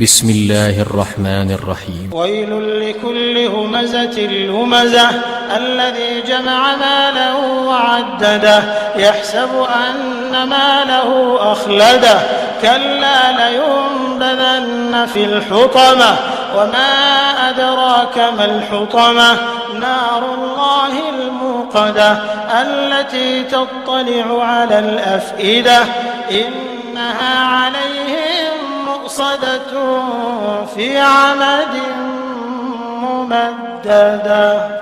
بسم الله الرحمن الرحيم ويل لكل همزة لمزة الذي جمع ماله وعدده يحسب أن ماله أخلده كلا لينبذن في الحطمة وما أدراك ما الحطمة نار الله الموقدة التي تطلع على الأفئدة إنها عليهم مؤصدة في عمد ممددة.